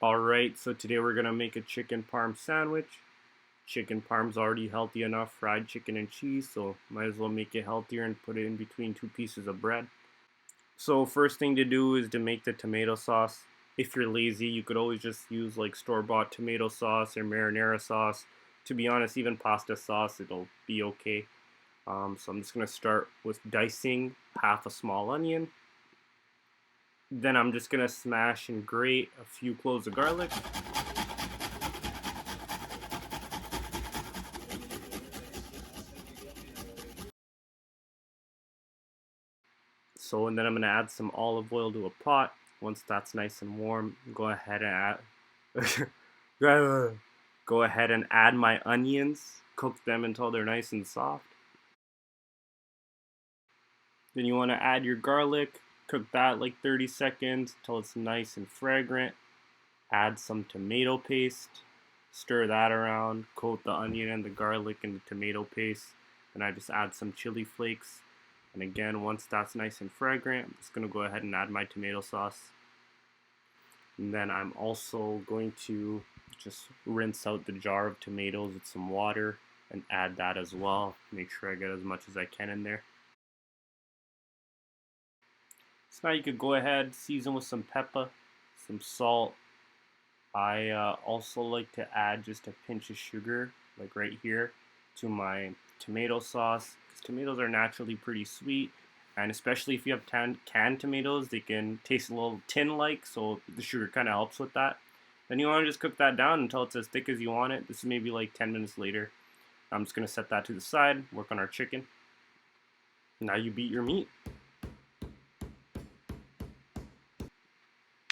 Alright, so today we're going to make a chicken parm sandwich. Chicken parm's already healthy enough, fried chicken and cheese, so might as well make it healthier and put it in between two pieces of bread. So first thing to do is to make the tomato sauce. If you're lazy, you could always just use like store-bought tomato sauce or marinara sauce. To be honest, even pasta sauce, it'll be okay. So I'm just going to start with dicing half a small onion. Then I'm just going to smash and grate a few cloves of garlic. And then I'm going to add some olive oil to a pot. Once that's nice and warm, go ahead and add my onions. Cook them until they're nice and soft. Then you want to add your garlic. Cook that like 30 seconds until it's nice and fragrant. Add some tomato paste. Stir that around. Coat the onion and the garlic in the tomato paste. Then I just add some chili flakes. And again, once that's nice and fragrant, I'm just going to go ahead and add my tomato sauce. And then I'm also going to just rinse out the jar of tomatoes with some water and add that as well. Make sure I get as much as I can in there. So now you could go ahead, season with some pepper, some salt. I also like to add just a pinch of sugar, like right here, to my tomato sauce. Tomatoes are naturally pretty sweet, and especially if you have canned tomatoes, they can taste a little tin-like, so the sugar kind of helps with that. Then you want to just cook that down until it's as thick as you want it. This is maybe like 10 minutes later. I'm just going to set that to the side, work on our chicken. Now you beat your meat.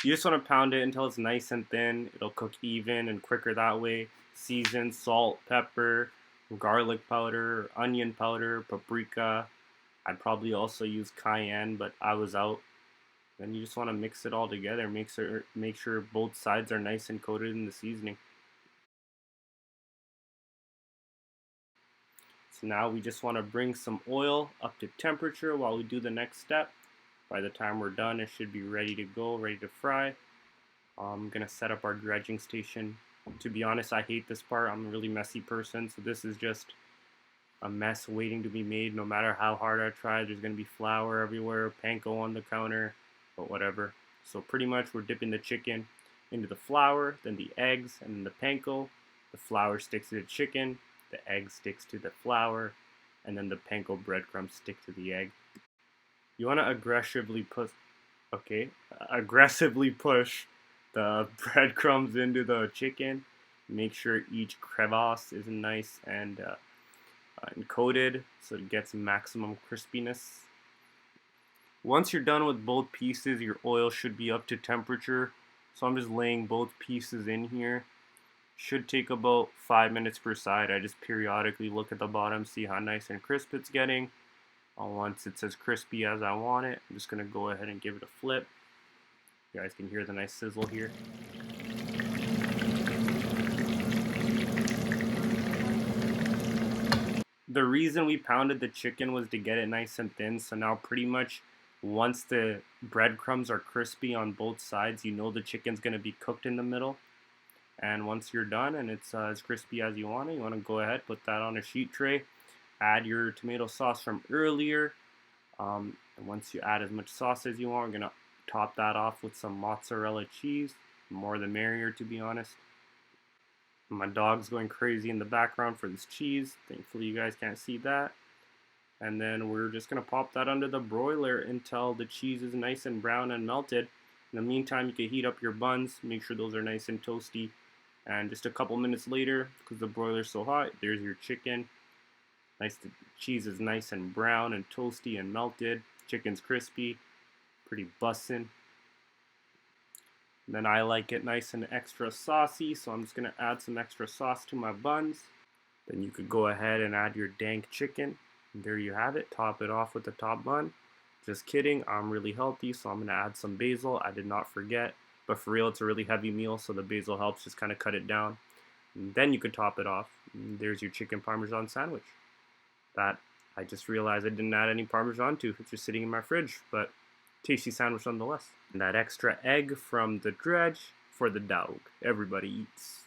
You just want to pound it until it's nice and thin. It'll cook even and quicker that way. Season, salt, pepper, garlic powder, onion powder, paprika. I'd probably also use cayenne, but I was out. Then you just want to mix it all together. Make sure both sides are nice and coated in the seasoning. So now we just want to bring some oil up to temperature while we do the next step. By the time we're done, it should be ready to go, ready to fry. I'm going to set up our dredging station. To be honest, I hate this part. I'm a really messy person, so this is just a mess waiting to be made. No matter how hard I try, there's going to be flour everywhere, panko on the counter, but whatever. So pretty much we're dipping the chicken into the flour, then the eggs, and then the panko. The flour sticks to the chicken, the egg sticks to the flour, and then the panko breadcrumbs stick to the egg. You want to aggressively push the breadcrumbs into the chicken. Make sure each crevasse is nice and coated so it gets maximum crispiness. Once you're done with both pieces, your oil should be up to temperature. So I'm just laying both pieces in here. Should take about 5 minutes per side. I just periodically look at the bottom, see how nice and crisp it's getting. Once it's as crispy as I want it, I'm just going to go ahead and give it a flip. You guys can hear the nice sizzle here. The reason we pounded the chicken was to get it nice and thin, so now pretty much once the breadcrumbs are crispy on both sides, you know the chicken's going to be cooked in the middle. And once you're done and it's as crispy as you want to go ahead, put that on a sheet tray. Add your tomato sauce from earlier. And once you add as much sauce as you want, we're going to top that off with some mozzarella cheese. More the merrier, to be honest. My dog's going crazy in the background for this cheese. Thankfully, you guys can't see that. And then we're just going to pop that under the broiler until the cheese is nice and brown and melted. In the meantime, you can heat up your buns. Make sure those are nice and toasty. And just a couple minutes later, because the broiler's so hot, there's your chicken. The cheese is nice and brown and toasty and melted. Chicken's crispy, pretty bussin'. Then I like it nice and extra saucy, so I'm just going to add some extra sauce to my buns. Then you could go ahead and add your dank chicken. And there you have it. Top it off with the top bun. Just kidding, I'm really healthy, so I'm going to add some basil. I did not forget, but for real, it's a really heavy meal, so the basil helps just kind of cut it down. And then you could top it off. And there's your chicken parmesan sandwich. That I just realized I didn't add any Parmesan to. It's just sitting in my fridge, but tasty sandwich nonetheless. And that extra egg from the Dredge for the dog. Everybody eats.